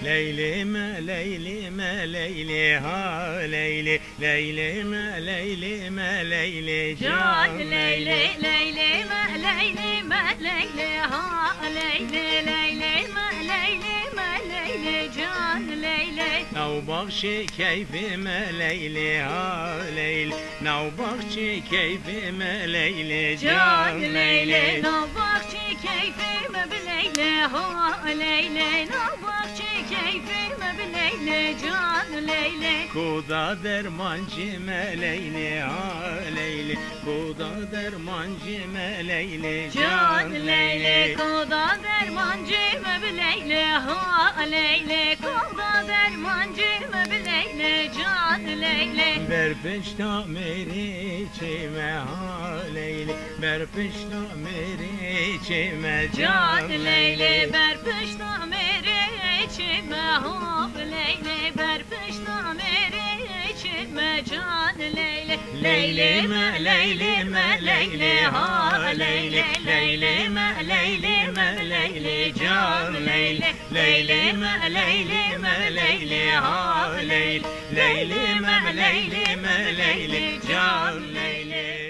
Leylime leylime leyli ha leyli, leylime leylime leyli Can leyli leylime leylime leyli ha leyli leylime leylime leyli can leyli. Navbakçı keyfime leyli ha leyli, navbakçı keyfime leyli Can leyli navbakçı keyfime bileyli ha leyli navbakçı keyfime bileyli can leyli. Kuda dermancı meleyli ha leyli, kuda dermancı meleyli Can leyli kuda dermancı bileyli ha leyli kuda dermancı bileyli can leyli. Berpeşta meri çime ha leyli, berpeşta meri çime Can leyli berpişta meri içime ha leyli berpişta meri içime can leyli. Leylime leylime leyli ha leyli, leylime leylime leyli can leyli, leylime leylime leyli ha leyli, leylime leylime leyli can leyli.